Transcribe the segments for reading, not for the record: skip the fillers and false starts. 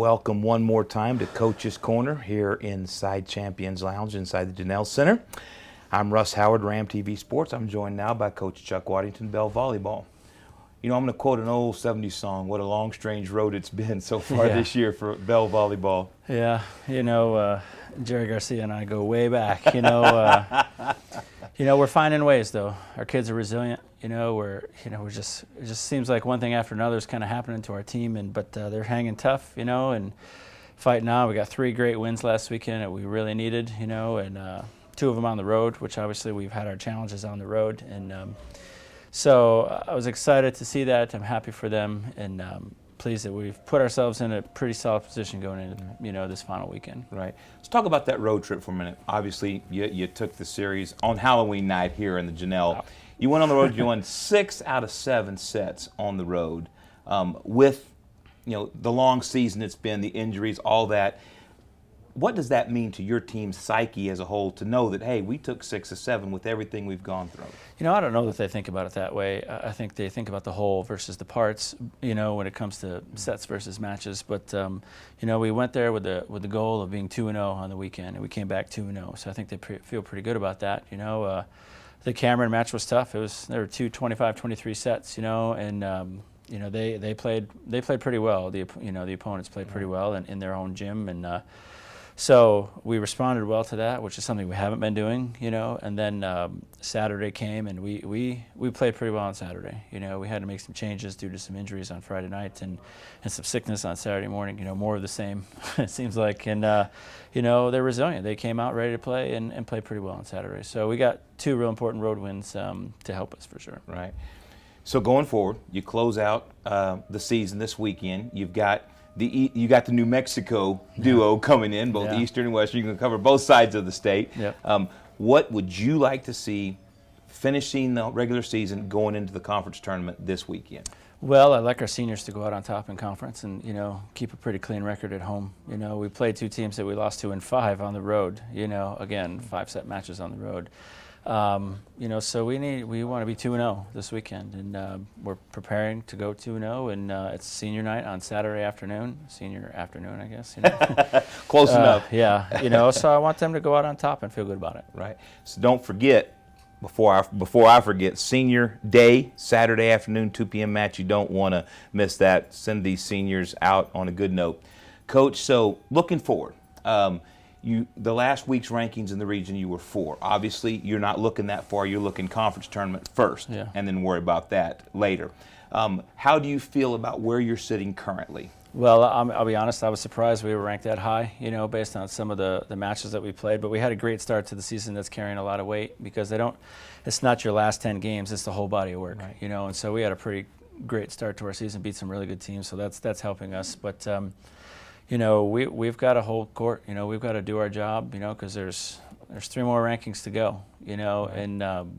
Welcome one more time to Coach's Corner here inside Champions Lounge inside the Janelle Center. I'm Russ Howard, Ram TV Sports. I'm joined now by Coach Chuck Waddington, Bell Volleyball. You know, I'm going to quote an old 70s song, what a long, strange road it's been so far this year for Bell Volleyball. Yeah, Jerry Garcia and I go way back. We're finding ways though. Our kids are resilient. We're just it just seems like one thing after another is kind of happening to our team, but they're hanging tough, and fighting on. We got 3 great wins last weekend that we really needed, and 2 of them on the road, which obviously we've had our challenges on the road, and so I was excited to see that. I'm happy for them, and pleased that we've put ourselves in a pretty solid position going into this final weekend. Right. Let's talk about that road trip for a minute. Obviously, you took the series on Halloween night here in the Janelle. Wow. You went on the road. You won 6 out of 7 sets on the road. With the long season it's been, the injuries, all that. What does that mean to your team's psyche as a whole to know that, hey, we took 6 of 7 with everything we've gone through? I don't know that they think about it that way. I think they think about the whole versus the parts, when it comes to sets versus matches. But, we went there with the goal of being 2-0 on the weekend, and we came back 2-0. So I think they feel pretty good about that. The Cameron match was tough. There were 2 25-23 sets, and they played pretty well. The opponents played pretty well in their own gym, and so we responded well to that, which is something we haven't been doing, and then Saturday came, and we played pretty well on Saturday. We had to make some changes due to some injuries on Friday night and some sickness on Saturday morning, more of the same, it seems like. And, they're resilient. They came out ready to play and played pretty well on Saturday. So we got 2 real important road wins to help us for sure. Right. So going forward, you close out the season this weekend. You got the New Mexico duo coming in, both Eastern and Western. You can cover both sides of the state. Yep. What would you like to see finishing the regular season going into the conference tournament this weekend? Well, I'd like our seniors to go out on top in conference and, keep a pretty clean record at home. We played 2 teams that we lost to in 5 on the road, again, 5-set matches on the road. So we want to be 2-0 this weekend, and we're preparing to go 2-0, and it's senior night on Saturday afternoon, senior afternoon, I guess. Close enough. Yeah, so I want them to go out on top and feel good about it. Right. So don't forget, before I forget, senior day, Saturday afternoon, 2 p.m. match. You don't want to miss that. Send these seniors out on a good note. Coach, so looking forward, the last week's rankings in the region, you were 4. Obviously, you're not looking that far. You're looking conference tournament first, and then worry about that later. How do you feel about where you're sitting currently? Well, I'll be honest, I was surprised we were ranked that high, based on some of the matches that we played. But we had a great start to the season that's carrying a lot of weight because it's not your last 10 games, it's the whole body of work, right. And so we had a pretty great start to our season, beat some really good teams, so that's helping us. But, we've got to hold court, we've got to do our job, because there's 3 more rankings to go, and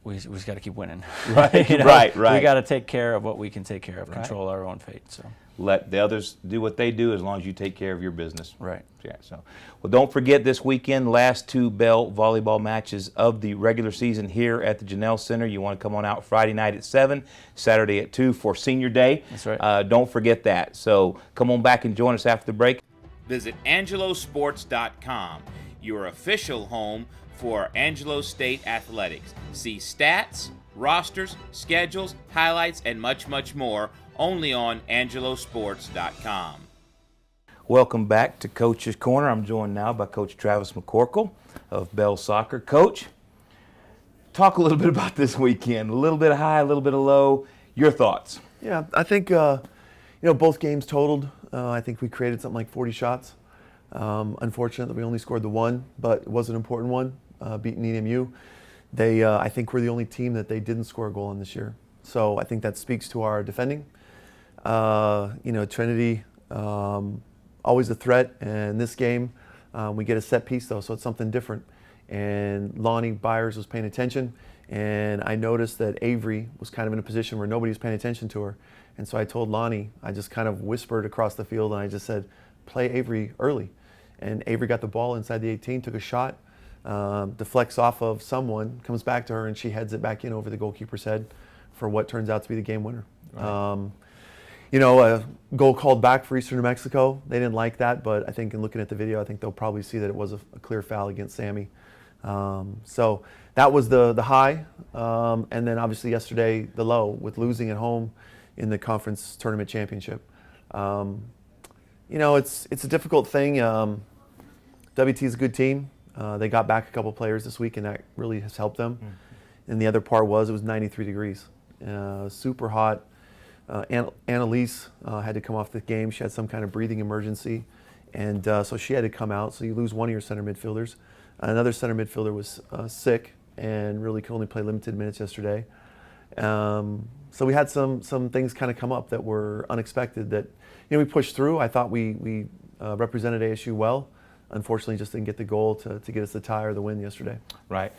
we just got to keep winning. Right, right. We got to take care of what we can take care of, control our own fate. So let the others do what they do as long as you take care of your business. Right. Yeah. So, well, don't forget this weekend, last 2 Bell volleyball matches of the regular season here at the Janelle Center. You want to come on out Friday night at 7, Saturday at 2 for Senior Day. That's right. Don't forget that. So come on back and join us after the break. Visit angelosports.com, your official home for Angelo State Athletics. See stats, rosters, schedules, highlights, and much, much more only on angelosports.com. Welcome back to Coach's Corner. I'm joined now by Coach Travis McCorkle of Bell Soccer. Coach, talk a little bit about this weekend. A little bit of high, a little bit of low. Your thoughts? Yeah, I think, both games totaled. I think we created something like 40 shots. Unfortunately, we only scored the 1, but it was an important one. Beating EMU. They, I think we're the only team that they didn't score a goal on this year. So I think that speaks to our defending. Trinity, always a threat. And this game, we get a set piece though, so it's something different. And Lonnie Byers was paying attention. And I noticed that Avery was kind of in a position where nobody was paying attention to her. And so I told Lonnie, I just kind of whispered across the field and I just said, play Avery early. And Avery got the ball inside the 18, took a shot. Deflects off of someone, comes back to her, and she heads it back in over the goalkeeper's head for what turns out to be the game winner. Right. A goal called back for Eastern New Mexico. They didn't like that, but I think in looking at the video, I think they'll probably see that it was a clear foul against Sammy. So that was the high, and then obviously yesterday the low with losing at home in the conference tournament championship. It's a difficult thing. WT is a good team. They got back a couple players this week, and that really has helped them. And the other part it was 93 degrees, super hot. Annalise had to come off the game. She had some kind of breathing emergency, and so she had to come out. So you lose one of your center midfielders. Another center midfielder was sick and really could only play limited minutes yesterday. So we had some things kind of come up that were unexpected that we pushed through. I thought we represented ASU well. Unfortunately, just didn't get the goal to get us the tie or the win yesterday. Right.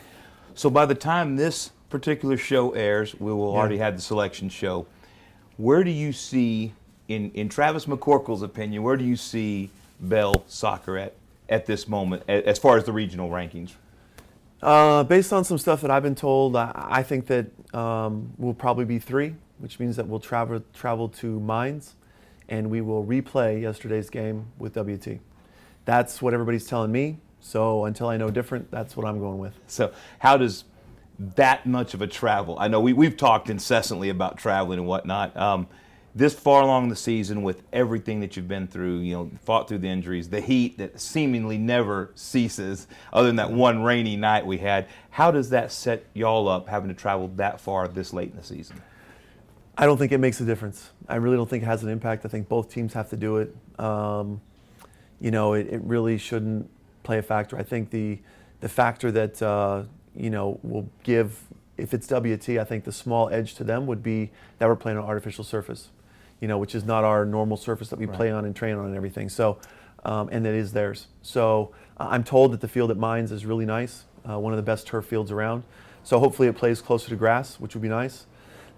So by the time this particular show airs, we will already have the selection show. Where do you see, in Travis McCorkle's opinion, where do you see Bell soccer at this moment as far as the regional rankings? Based on some stuff that I've been told, I think that we'll probably be 3, which means that we'll travel to Mines, and we will replay yesterday's game with WT. That's what everybody's telling me. So until I know different, that's what I'm going with. So how does that much of a travel? I know we've talked incessantly about traveling and whatnot. This far along in the season, with everything that you've been through, fought through the injuries, the heat that seemingly never ceases, other than that one rainy night we had, how does that set y'all up having to travel that far this late in the season? I don't think it makes a difference. I really don't think it has an impact. I think both teams have to do it. It really shouldn't play a factor. I think the factor that will give, if it's WT, I think the small edge to them would be that we're playing on artificial surface, which is not our normal surface that we play on and train on and everything. So, and that is theirs. So I'm told that the field at Mines is really nice, one of the best turf fields around. So hopefully it plays closer to grass, which would be nice.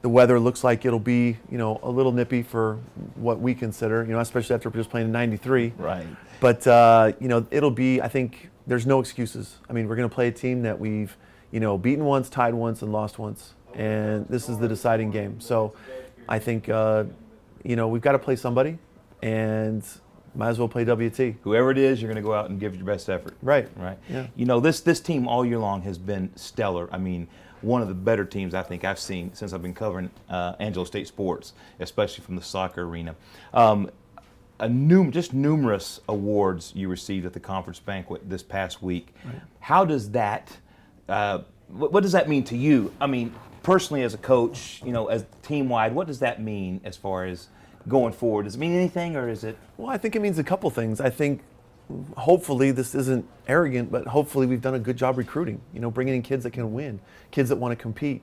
The weather looks like it'll be, a little nippy for what we consider, especially after just playing in 93. Right. But, it'll be, I think there's no excuses. I mean, we're going to play a team that we've, beaten once, tied once, and lost once. And this is the deciding game. So I think, we've got to play somebody, and might as well play WT. Whoever it is, you're going to go out and give your best effort. Right. Right. Yeah. This team all year long has been stellar. I mean, one of the better teams I think I've seen since I've been covering Angelo State sports, especially from the soccer arena. Just numerous awards you received at the conference banquet this past week. Right. How does that, what does that mean to you? I mean, personally as a coach, as team-wide, what does that mean as far as going forward? Does it mean anything, or is it? Well, I think it means a couple things. I think hopefully this isn't arrogant, but hopefully we've done a good job recruiting, bringing in kids that can win, kids that want to compete.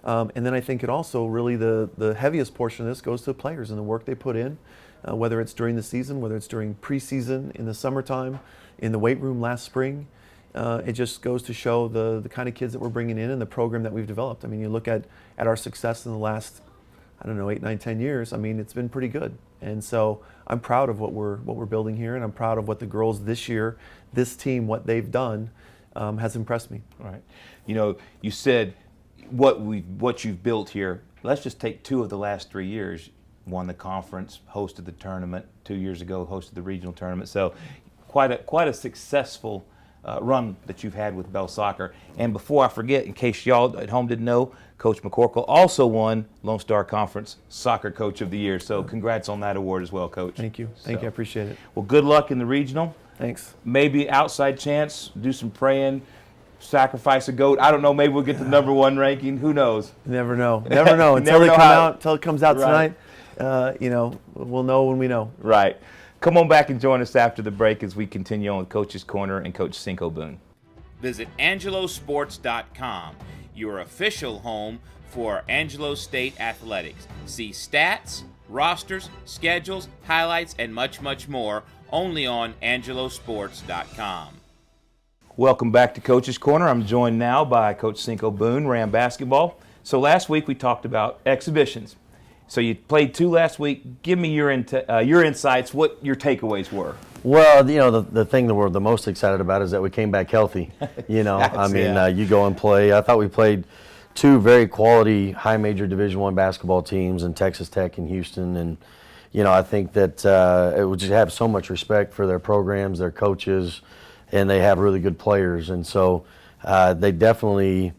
And then I think it also really the heaviest portion of this goes to the players and the work they put in, whether it's during the season, whether it's during preseason, in the summertime, in the weight room last spring. It just goes to show the kind of kids that we're bringing in and the program that we've developed. I mean, you look at our success in the last, 8, 9, 10 years. I mean, it's been pretty good. And so I'm proud of what we're building here, and I'm proud of what the girls this year, this team, what they've done, has impressed me. Right. You said what you've built here. Let's just take 2 of the last 3 years. Won the conference, hosted the tournament 2 years ago, hosted the regional tournament. So quite a successful run that you've had with Bell Soccer. And before I forget, in case y'all at home didn't know, Coach McCorkle also won Lone Star Conference Soccer Coach of the Year. So congrats on that award as well, Coach. Thank you. Thank you. I appreciate it. Well, good luck in the regional. Thanks. Maybe outside chance, do some praying, sacrifice a goat. I don't know. Maybe we'll get the #1 ranking. Who knows? Never know. Never know until it comes out tonight. We'll know when we know. Right. Come on back and join us after the break as we continue on with Coach's Corner and Coach Cinco Boone. Visit angelosports.com, your official home for Angelo State Athletics. See stats, rosters, schedules, highlights, and much, much more only on angelosports.com. Welcome back to Coach's Corner. I'm joined now by Coach Cinco Boone, Ram basketball. So last week we talked about exhibitions. So you played 2 last week. Give me your insights, what your takeaways were. Well, the thing that we're the most excited about is that we came back healthy. You go and play. I thought we played 2 very quality high major Division I basketball teams in Texas Tech and Houston, and I think that it would just have so much respect for their programs, their coaches, and they have really good players. And so they definitely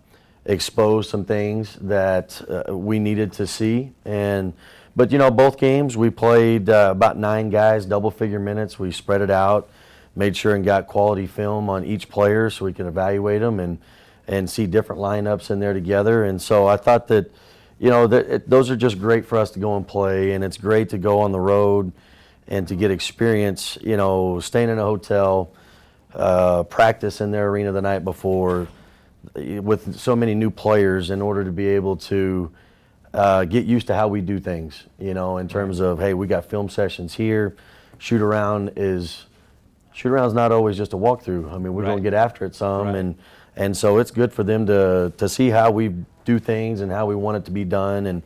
exposed some things that we needed to see. But both games we played about 9 guys, double-figure minutes. We spread it out, made sure and got quality film on each player so we could evaluate them and see different lineups in there together. And so I thought that, those are just great for us to go and play, and it's great to go on the road and to get experience, staying in a hotel, practice in their arena the night before with so many new players in order to be able to get used to how we do things, in terms of, hey, we got film sessions here. Shoot-around is not always just a walkthrough. I mean, we're going to get after it some, and so it's good for them to see how we do things and how we want it to be done. And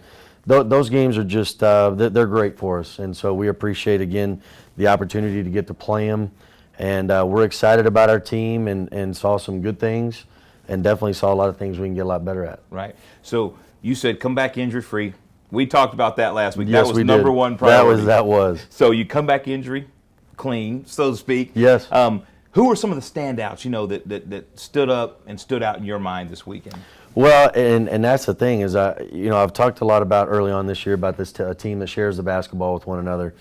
those games are just, they're great for us. And so we appreciate, again, the opportunity to get to play them. And we're excited about our team and saw some good things and definitely saw a lot of things we can get a lot better at. Right. So you said come back injury-free. We talked about that last week. Yes, that was we number did. one priority. That was. So you come back injury clean, so to speak. Yes. Who were some of the standouts, that stood up and stood out in your mind this weekend? Well, and that's the thing is, I've talked a lot about early on this year about this team that shares the basketball with one another.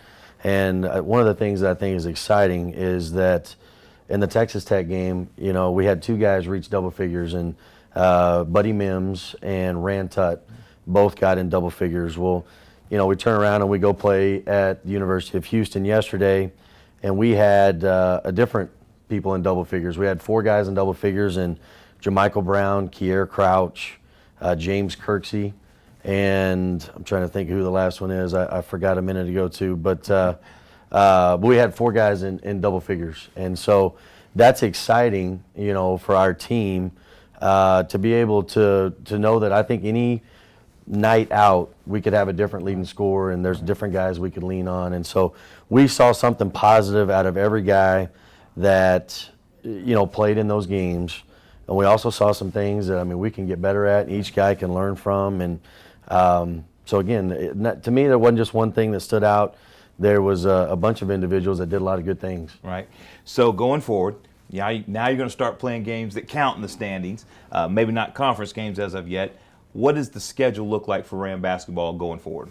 And one of the things that I think is exciting is that in the Texas Tech game, we had 2 guys reach double figures, and Buddy Mims and Rand Tutt both got in double figures. Well, we turn around and we go play at the University of Houston yesterday, and we had a different people in double figures. We had 4 guys in double figures, and Jamichael Brown, Kier Crouch, James Kirksey, and I'm trying to think who the last one is. I forgot a minute ago too, but we had 4 guys in double figures, and so that's exciting, for our team to be able to know that I think any night out we could have a different leading scorer, and there's different guys we could lean on, and so we saw something positive out of every guy that played in those games. And we also saw some things that we can get better at, and each guy can learn from. And so again, to me, there wasn't just one thing that stood out. There was a bunch of individuals that did a lot of good things. Right. So going forward, now you're going to start playing games that count in the standings. Maybe not conference games as of yet. What does the schedule look like for Ram basketball going forward?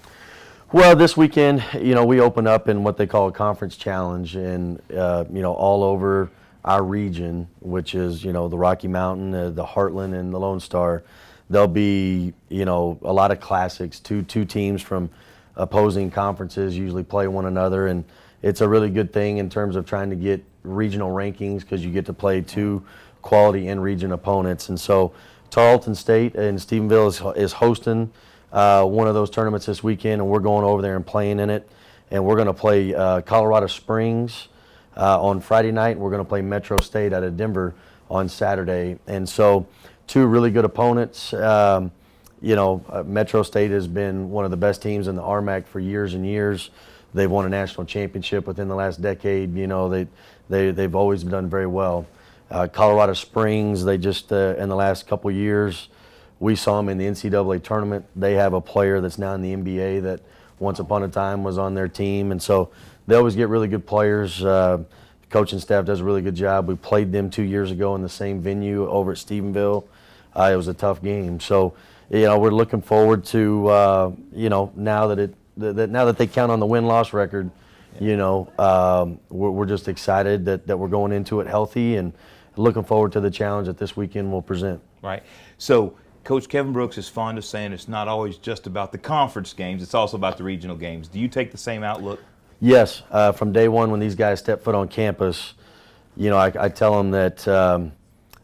Well, this weekend, we open up in what they call a conference challenge, and all over our region, which is the Rocky Mountain, the Heartland, and the Lone Star. There'll be a lot of classics. Two teams from opposing conferences usually play one another, and it's a really good thing in terms of trying to get regional rankings because you get to play 2 quality in-region opponents. And so Tarleton State and Stephenville is hosting one of those tournaments this weekend, and we're going over there and playing in it. And we're going to play Colorado Springs on Friday night. We're going to play Metro State out of Denver on Saturday. And so 2 really good opponents. Metro State has been one of the best teams in the RMAC for years and years. They've won a national championship within the last decade. They've always done very well. Colorado Springs, they just in the last couple years, we saw them in the NCAA tournament. They have a player that's now in the NBA that once upon a time was on their team, and so they always get really good players. Coaching staff does a really good job. We played them 2 years ago in the same venue over at Stephenville. It was a tough game. So, we're looking forward to, now that they count on the win-loss record, we're just excited that we're going into it healthy and looking forward to the challenge that this weekend will present. Right. So Coach Kevin Brooks is fond of saying it's not always just about the conference games, it's also about the regional games. Do you take the same outlook? Yes. From day one when these guys step foot on campus, I tell them that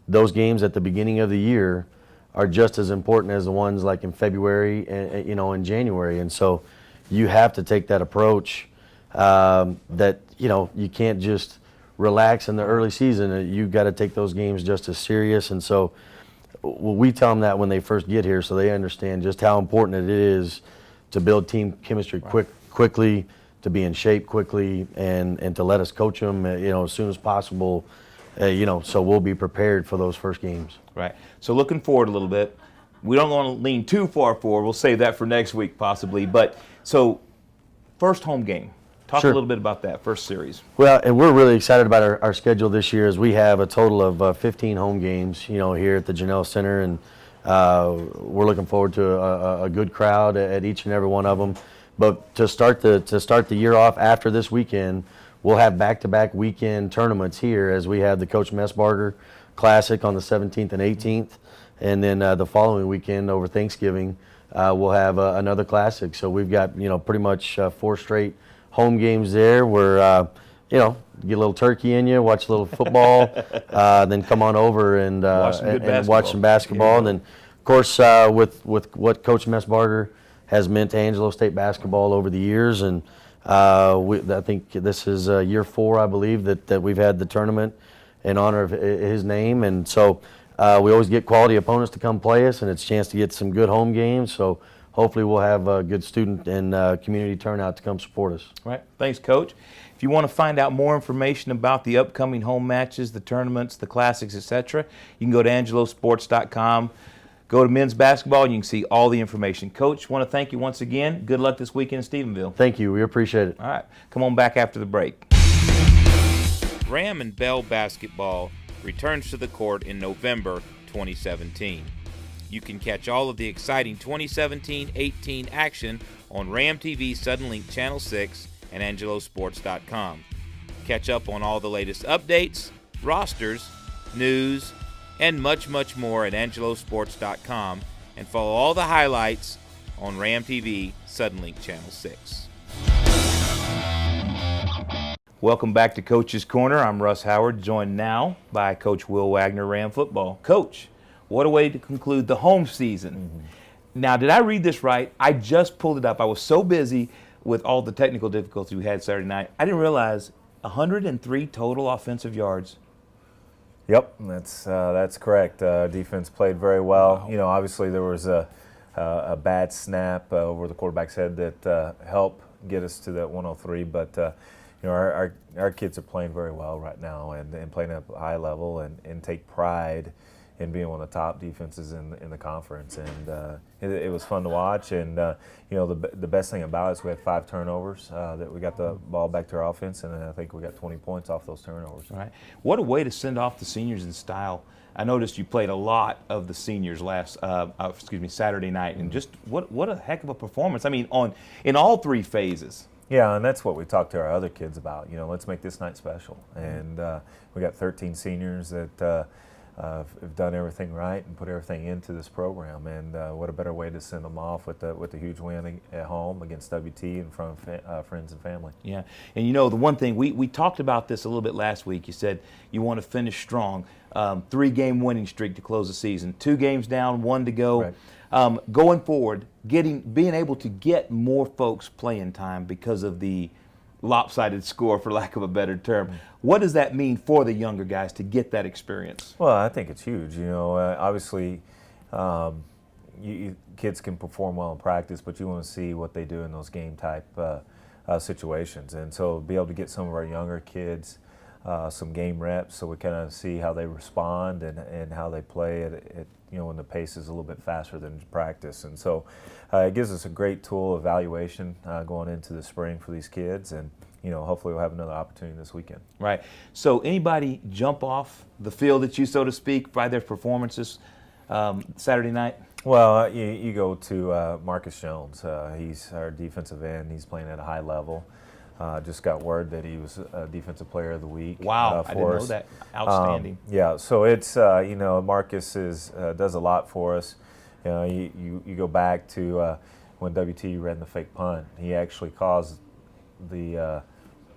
those games at the beginning of the year are just as important as the ones like in February and in January. And so you have to take that approach that, you can't just relax in the early season. You've got to take those games just as serious. And so we tell them that when they first get here so they understand just how important it is to build team chemistry quickly, to be in shape quickly, and to let us coach them, as soon as possible, so we'll be prepared for those first games. Right. So looking forward a little bit, we don't want to lean too far forward. We'll save that for next week possibly. But so First home game. Talk Sure. a little bit about that first series. Well, and we're really excited about our schedule this year, as we have a total of 15 home games, here at the Janelle Center, and we're looking forward to a good crowd at each and every one of them. But to start the year off after this weekend, we'll have back-to-back weekend tournaments here, as we have the Coach Messbarger Classic on the 17th and 18th, and then the following weekend over Thanksgiving, we'll have another Classic. So we've got pretty much 4 straight home games there, where get a little turkey in you, watch a little football, then come on over and watch some basketball. And then, of course, with what Coach Messbarger has meant to Angelo State basketball over the years, and I think this is year 4, I believe, that we've had the tournament in honor of his name. And so we always get quality opponents to come play us, and it's a chance to get some good home games. So hopefully we'll have a good student and community turnout to come support us. Right. Thanks, Coach. If you want to find out more information about the upcoming home matches, the tournaments, the classics, etc., you can go to angelosports.com. Go to men's basketball, and you can see all the information. Coach, want to thank you once again. Good luck this weekend in Stephenville. Thank you. We appreciate it. All right. Come on back after the break. Graham and Bell basketball returns to the court in November 2017. You can catch all of the exciting 2017-18 action on Ram TV Suddenlink Channel 6 and angelosports.com. Catch up on all the latest updates, rosters, news, and much, much more at angelosports.com, and follow all the highlights on Ram TV Suddenlink Channel 6. Welcome back to Coach's Corner. I'm Russ Howard, joined now by Coach Will Wagner, Ram Football. Coach, what a way to conclude the home season. Mm-hmm. Now, did I read this right? I just pulled it up. I was so busy with all the technical difficulties we had Saturday night. I didn't realize 103 total offensive yards. Yep, that's correct. Defense played very well. Wow. Obviously there was a bad snap over the quarterback's head that helped get us to that 103. But our kids are playing very well right now, and playing at a high level, and take pride in being one of the top defenses in the conference. And it was fun to watch. And the best thing about it is we had 5 turnovers, that we got the ball back to our offense, and I think we got 20 points off those turnovers. All right. What a way to send off the seniors in style. I noticed you played a lot of the seniors Saturday night, and just what a heck of a performance. I mean, in all 3 phases. Yeah, and that's what we talked to our other kids about. Let's make this night special. And we got 13 seniors that have done everything right and put everything into this program, and what a better way to send them off with a huge win at home against WT in front of friends and family. Yeah, and the one thing, we talked about this a little bit last week. You said you want to finish strong, 3-game winning streak to close the season, 2 games down, 1 to go. Right. Going forward, being able to get more folks playing time because of the lopsided score, for lack of a better term. What does that mean for the younger guys to get that experience? Well, I think it's huge. Obviously, kids can perform well in practice, but you want to see what they do in those game type situations. And so be able to get some of our younger kids some game reps, so we kind of see how they respond and how they play at when the pace is a little bit faster than practice. And so it gives us a great tool evaluation going into the spring for these kids, and hopefully we'll have another opportunity this weekend. Right. So anybody jump off the field at you, so to speak, by their performances Saturday night? Well, you go to Marcus Jones. He's our defensive end. He's playing at a high level. Just got word that he was Defensive Player of the Week. Wow, I didn't know that. Outstanding. Yeah, so it's Marcus does a lot for us. You go back to when WT ran the fake punt. He actually caused the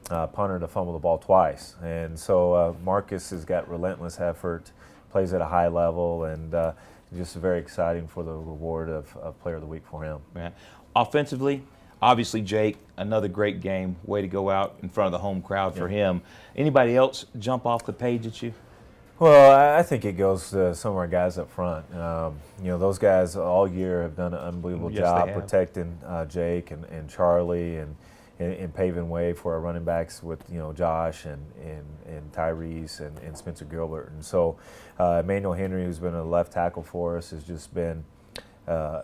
punter to fumble the ball twice, and so Marcus has got relentless effort, plays at a high level, and just very exciting for the reward of Player of the Week for him. Yeah. Offensively, obviously, Jake, another great game. Way to go out in front of the home crowd for him. Anybody else jump off the page at you? Well, I think it goes to some of our guys up front. Those guys all year have done an unbelievable job protecting Jake and Charlie and paving way for our running backs with Josh and Tyrese and Spencer Gilbert. And so Emmanuel Henry, who's been a left tackle for us, has just been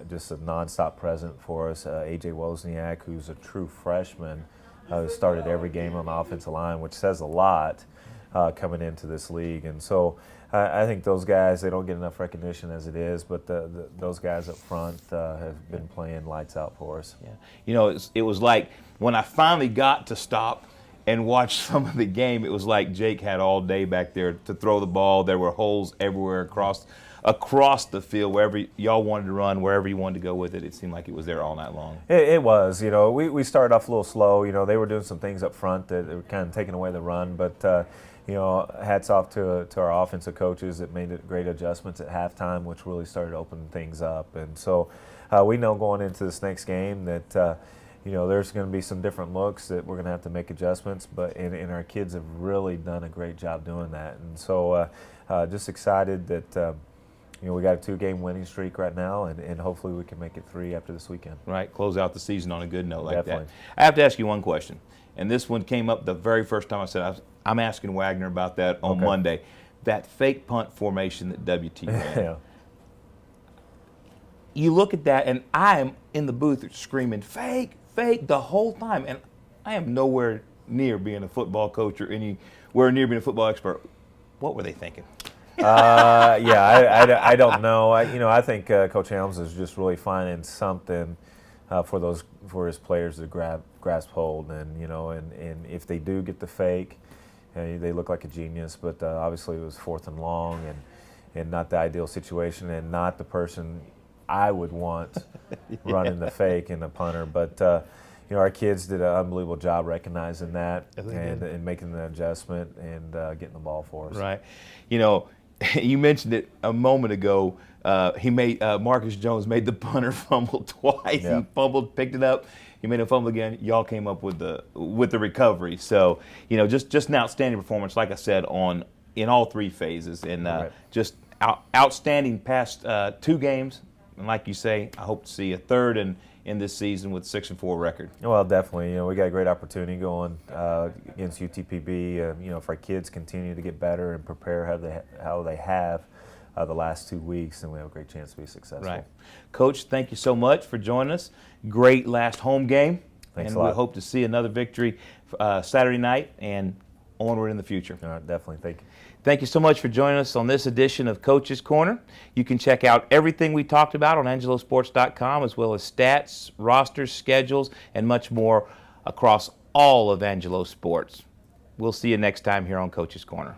just a nonstop present for us. A.J. Wozniak, who's a true freshman, who started every game on the offensive line, which says a lot coming into this league. And so I think those guys, they don't get enough recognition as it is, but those guys up front have been playing lights out for us. Yeah. You know, it was like when I finally got to stop and watch some of the game, it was like Jake had all day back there to throw the ball. There were holes everywhere across the field, wherever y'all wanted to run, wherever you wanted to go with it. It seemed like it was there all night long. It was. You know, we started off a little slow. You know, they were doing some things up front that were kind of taking away the run, but you know, hats off to our offensive coaches that made great adjustments at halftime, which really started opening things up. And so we know going into this next game that you know, there's going to be some different looks that we're going to have to make adjustments, and our kids have really done a great job doing that. And so just excited that you know, we got a 2-game winning streak right now, and hopefully we can make it 3 after this weekend. Right, close out the season on a good note like Definitely. that. I have to ask you one question, and this one came up the very first time I said I'm asking Wagner about that on Monday. That fake punt formation that WT ran. Yeah. You look at that, and I am in the booth screaming, fake, fake, the whole time. And I am nowhere near being a football coach or anywhere near being a football expert. What were they thinking? Yeah, I don't know. You know, I think Coach Helms is just really finding something for his players to grasp hold, and you know, and if they do get the fake, they look like a genius. But obviously, it was 4th and long, and not the ideal situation, and not the person I would want running the fake and the punter. But you know, our kids did an unbelievable job recognizing that and making the adjustment and getting the ball for us. Right. You know, you mentioned it a moment ago. Marcus Jones made the punter fumble twice. Yeah. He fumbled, picked it up. He made a fumble again. Y'all came up with the recovery. So, you know, just an outstanding performance, like I said, in all 3 phases, and just outstanding past 2 games. And like you say, I hope to see a 3rd in this season with 6-4 record. Well, definitely. You know, we got a great opportunity going against UTPB. You know, if our kids continue to get better and prepare how they have the last 2 weeks, then we have a great chance to be successful. Right. Coach, thank you so much for joining us. Great last home game. Thanks and a lot. we hope to see another victory Saturday night and onward in the future. All right, definitely. Thank you. Thank you so much for joining us on this edition of Coach's Corner. You can check out everything we talked about on angelosports.com, as well as stats, rosters, schedules, and much more across all of Angelo Sports. We'll see you next time here on Coach's Corner.